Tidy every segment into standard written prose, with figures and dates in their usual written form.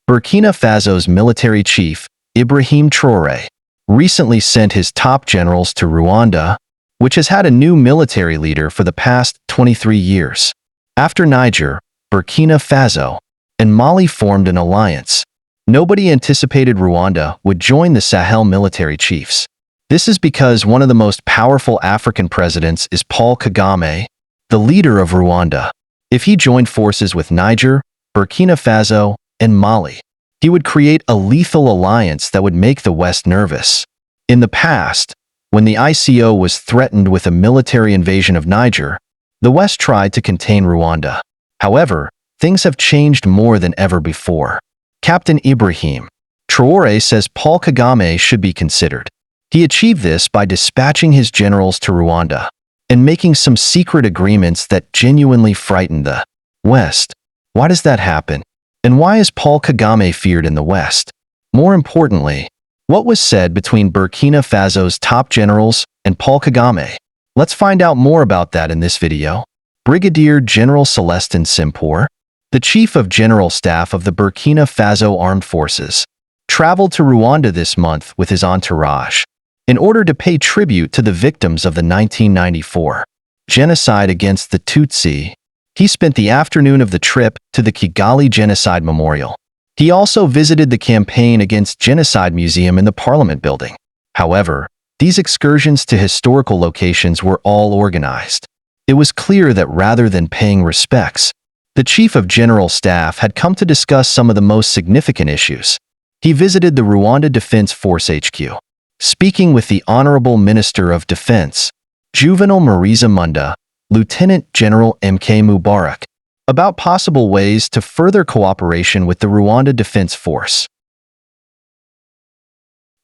Burkina Faso's military chief, Ibrahim Traoré, recently sent his top generals to Rwanda, which has had a new military leader for the past 23 years. After Niger, Burkina Faso, and Mali formed an alliance, nobody anticipated Rwanda would join the Sahel military chiefs. This is because one of the most powerful African presidents is Paul Kagame, the leader of Rwanda. If he joined forces with Niger, Burkina Faso, and Mali, he would create a lethal alliance that would make the West nervous. In the past, when the ICO was threatened with a military invasion of Niger, the West tried to contain Rwanda. However, things have changed more than ever before. Captain Ibrahim Traoré says Paul Kagame should be considered. He achieved this by dispatching his generals to Rwanda and making some secret agreements that genuinely frightened the West. Why does that happen? And why is Paul Kagame feared in the West? More importantly, what was said between Burkina Faso's top generals and Paul Kagame? Let's find out more about that in this video. Brigadier General Celestin Simpour, the Chief of General Staff of the Burkina Faso Armed Forces, traveled to Rwanda this month with his entourage in order to pay tribute to the victims of the 1994 genocide against the Tutsi. He spent the afternoon of the trip to the Kigali Genocide Memorial. He also visited the Campaign Against Genocide Museum in the Parliament building. However, these excursions to historical locations were all organized. It was clear that rather than paying respects, the Chief of General Staff had come to discuss some of the most significant issues. He visited the Rwanda Defense Force HQ, speaking with the Honorable Minister of Defense, Juvenal Mariza Munda, Lieutenant General M.K. Mubarak, about possible ways to further cooperation with the Rwanda Defense Force.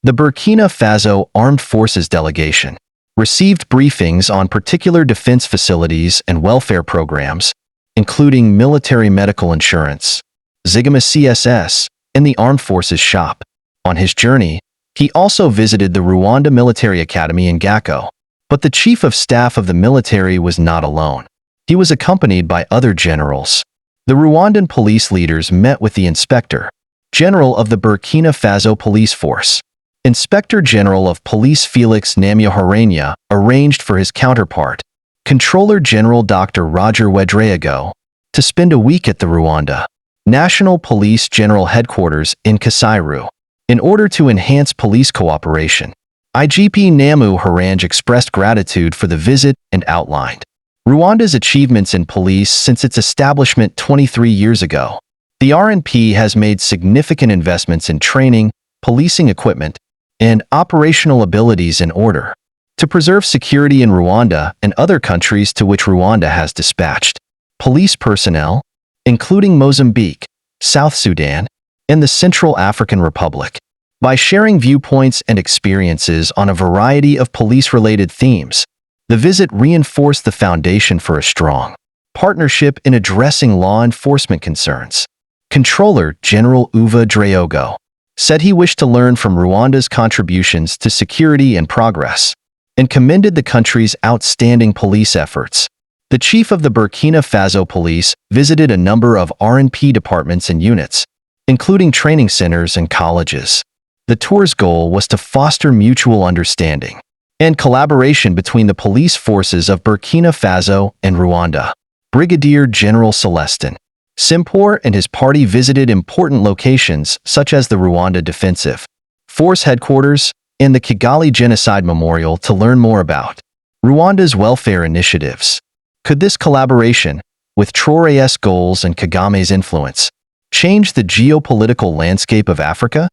The Burkina Faso Armed Forces delegation received briefings on particular defense facilities and welfare programs, including military medical insurance, Zigama CSS, and the Armed Forces shop. On his journey, he also visited the Rwanda Military Academy in Gako. But the Chief of Staff of the military was not alone. He was accompanied by other generals. The Rwandan police leaders met with the Inspector General of the Burkina Faso Police Force. Inspector General of Police Felix Namuharanya arranged for his counterpart, Controller General Dr. Roger Wedraogo, to spend a week at the Rwanda National Police General Headquarters in Kasairu in order to enhance police cooperation. IGP Namuharanya expressed gratitude for the visit and outlined Rwanda's achievements in police since its establishment 23 years ago. The RNP has made significant investments in training, policing equipment, and operational abilities in order to preserve security in Rwanda and other countries to which Rwanda has dispatched police personnel, including Mozambique, South Sudan, and the Central African Republic. By sharing viewpoints and experiences on a variety of police-related themes, the visit reinforced the foundation for a strong partnership in addressing law enforcement concerns. Controller General Wedraogo said he wished to learn from Rwanda's contributions to security and progress, and commended the country's outstanding police efforts. The Chief of the Burkina Faso Police visited a number of RNP departments and units, including training centers and colleges. The tour's goal was to foster mutual understanding and collaboration between the police forces of Burkina Faso and Rwanda. Brigadier General Celestin Simpour and his party visited important locations such as the Rwanda Defensive Force Headquarters and the Kigali Genocide Memorial to learn more about Rwanda's welfare initiatives. Could this collaboration, with Traore'S goals and Kagame's influence, change the geopolitical landscape of Africa?